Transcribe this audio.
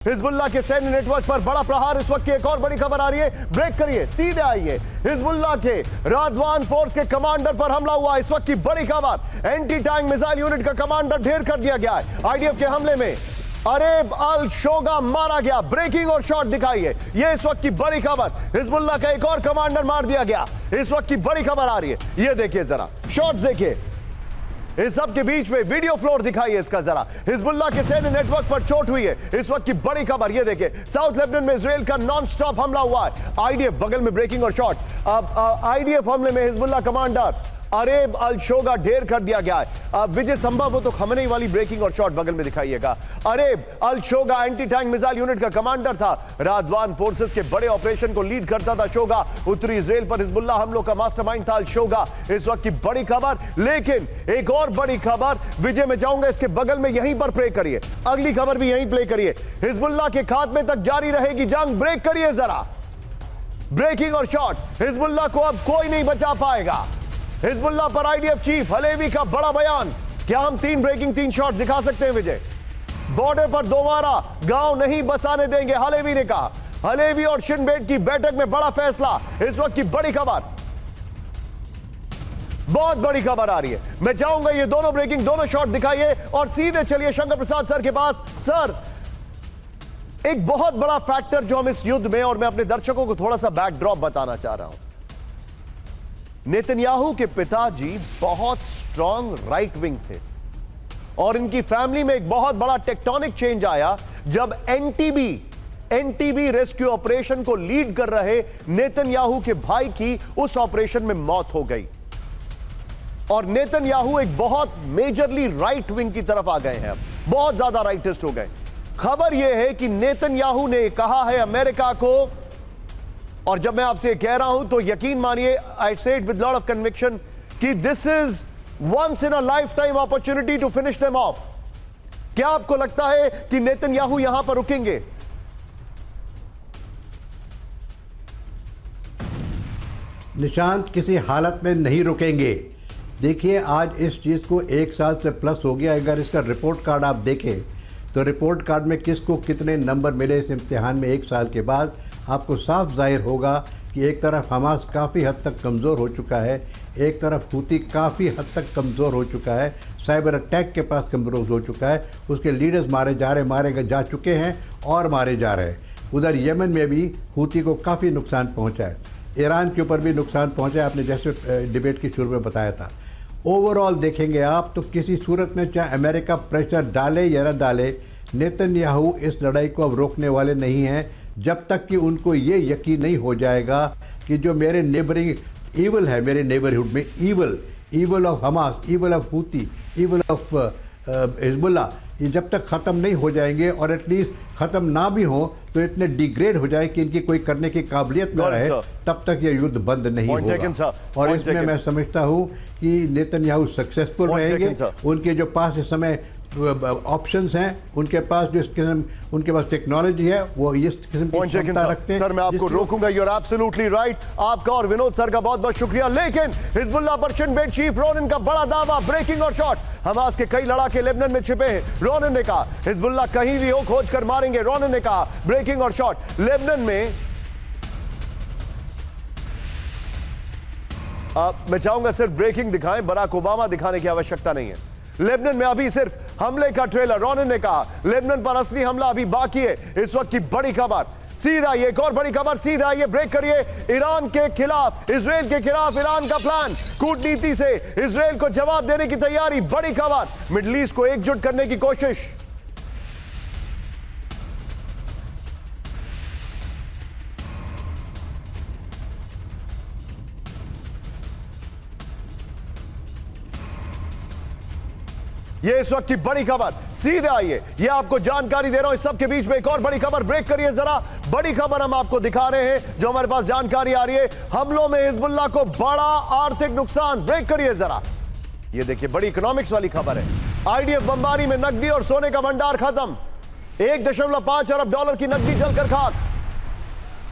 Hezbollah के सैन्य network पर बड़ा प्रहार। इस वक्त की एक और बड़ी खबर आ रही है, ब्रेक करिए, सीधे आइए। हिजबुल्लाह के रादवान फोर्स के कमांडर पर हमला हुआ। इस वक्त की बड़ी खबर, एंटी टैंक मिसाइल यूनिट का कमांडर ढेर कर दिया गया है। आईडीएफ के हमले में अरेब अल शोगा मारा गया। ब्रेकिंग और शॉट दिखाइए, यह इस वक्त की बड़ी खबर। हिजबुल्लाह का एक और कमांडर मार दिया गया। इस वक्त की बड़ी खबर आ रही है, यह देखिए जरा, शॉट देखिए। इस सब के बीच में वीडियो फ्लोर दिखाइए इसका जरा। हिजबुल्लाह के सैन्य नेटवर्क पर चोट हुई है। इस वक्त की बड़ी खबर ये देखिए, साउथ लेबनान में इजराइल का नॉन स्टॉप हमला हुआ है। आईडीएफ बगल में ब्रेकिंग और शॉट। अब आईडीएफ हमले में हिजबुल्लाह कमांडर अरेब अल शोगा ढेर कर दिया गया है। विजय संभव हो तो खमने वाली ब्रेकिंग और शॉट बगल में दिखाइएगा। अरेब अल शोगा एंटी टैंक मिसाइल यूनिट का कमांडर था। रादवान फोर्सेस के बड़े ऑपरेशन को लीड करता था शोगा। उत्तरी इजराइल पर हिजबुल्लाह हमलों का मास्टरमाइंड था अल शोगा। इस वक्त की बड़ी खबर। लेकिन एक और बड़ी खबर, विजय में जाऊंगा इसके बगल में, यहीं पर प्ले करिए। अगली खबर भी यहीं प्ले करिए। हिजबुल्लाह के खात्मे तक जारी रहेगी जंग। ब्रेक करिए जरा, ब्रेकिंग और शॉट। हिजबुल्लाह को अब कोई नहीं बचा पाएगा। हिजबुल्लाह पर आईडीएफ चीफ हलेवी का बड़ा बयान। क्या हम 3 ब्रेकिंग 3 शॉट दिखा सकते हैं विजय? बॉर्डर पर दोबारा गांव नहीं बसाने देंगे, हलेवी ने कहा। हलेवी और शिनबेट की बैठक में बड़ा फैसला। इस वक्त की बड़ी खबर, बहुत बड़ी खबर आ रही है। मैं चाहूंगा ये दोनों ब्रेकिंग, दोनों शॉट दिखाइए और सीधे चलिए शंकर प्रसाद सर के पास। सर, एक बहुत बड़ा फैक्टर जो हम इस युद्ध में, और मैं अपने दर्शकों को थोड़ा सा बैकड्रॉप बताना चाह रहा हूं। नेतन्याहू के पिताजी बहुत स्ट्रांग राइट विंग थे और इनकी फैमिली में एक बहुत बड़ा टेक्टोनिक चेंज आया जब एनटीबी रेस्क्यू ऑपरेशन को लीड कर रहे नेतन्याहू के भाई की उस ऑपरेशन में मौत हो गई और नेतन्याहू एक बहुत मेजरली राइट विंग की तरफ आ गए हैं। अब बहुत ज्यादा राइटिस्ट हो गए। खबर यह है कि नेतन्याहू ने कहा है अमेरिका को, और जब मैं आपसे कह रहा हूं तो यकीन मानिए, I say it with lot of conviction, कि this is once in a lifetime opportunity to finish them off. क्या आपको लगता है कि नेतन्याहू यहां पर रुकेंगे? निशांत किसी हालत में नहीं रुकेंगे। देखिए, आज इस चीज़ को 1 साल से प्लस हो गया। अगर इसका रिपोर्ट कार्ड आप देखें तो रिपोर्ट कार्ड में किसको कितने नंबर मिले इस इम्तिहान में 1 साल के बाद, आपको साफ जाहिर होगा कि एक तरफ हमास काफ़ी हद तक कमज़ोर हो चुका है, एक तरफ हूती काफ़ी हद तक कमज़ोर हो चुका है, साइबर अटैक के पास कमज़ोर हो चुका है, उसके लीडर्स मारे जा चुके हैं और मारे जा रहे हैं। उधर यमन में भी हूती को काफ़ी नुकसान पहुंचा है, ईरान के ऊपर भी नुकसान पहुंचा है, आपने जैसे डिबेट की शुरू में बताया था। ओवरऑल देखेंगे आप तो किसी सूरत में चाहे अमेरिका प्रेशर डाले या न डाले, नेतन्याहू इस लड़ाई को अब रोकने वाले नहीं हैं जब तक कि उनको ये यकीन नहीं हो जाएगा कि जो मेरे नेबरिंग ईवल है, मेरे नेबरहुड में evil of Hamas, evil of Houthi, evil of Hezbollah, ये जब तक ख़त्म नहीं हो जाएंगे और एटलीस्ट ख़त्म ना भी हो तो इतने डिग्रेड हो जाए कि इनकी कोई करने की काबिलियत ना रहे, तब तक ये युद्ध बंद नहीं होगा। और इसमें मैं समझता हूँ कि नेतन्याहू सक्सेसफुल रहेंगे। उनके जो पास इस समय ऑप्शंस हैं, उनके पास जो किस्म, उनके पास टेक्नोलॉजी है, वो इस किस्म की क्षमता रखते हैं। सर, मैं आपको रोकूंगा, यू आर एब्सोल्युटली राइट। आपका और विनोद सर का बहुत बहुत शुक्रिया। लेकिन हिजबुल्लाह पर शिनबेट चीफ रोनिन का बड़ा दावा, ब्रेकिंग और शॉट। हमास के कई लड़ाके लेबनान में छिपे हैं, रोनिन ने कहा। हिजबुल्लाह कहीं भी हो खोज कर मारेंगे, रोनिन ने कहा। ब्रेकिंग और शॉट। लेबनान में मैं चाहूंगा सिर्फ ब्रेकिंग दिखाएं, बराक ओबामा दिखाने की आवश्यकता नहीं है। लेबनान में अभी सिर्फ हमले का ट्रेलर, रोनिन ने कहा। लेबनान पर असली हमला अभी बाकी है। इस वक्त की बड़ी खबर, सीधा ये एक और बड़ी खबर, सीधा ये ब्रेक करिए। ईरान के खिलाफ, इजराइल के खिलाफ ईरान का प्लान, कूटनीति से इजराइल को जवाब देने की तैयारी। बड़ी खबर, मिडिल ईस्ट को एकजुट करने की कोशिश। ये इस वक्त की बड़ी खबर, सीधे आइए, ये आपको जानकारी दे रहा हूं। इस सब के बीच में एक और बड़ी खबर, ब्रेक करिए जरा। बड़ी खबर हम आपको दिखा रहे हैं जो हमारे पास जानकारी आ रही है। हमलों में हिजबुल्लाह को बड़ा आर्थिक नुकसान। ब्रेक करिए जरा, ये देखिए, बड़ी इकोनॉमिक्स वाली खबर है। आईडीएफ बमबारी में नकदी और सोने का भंडार खत्म। $1.5 अरब की नकदी जलकर खाक।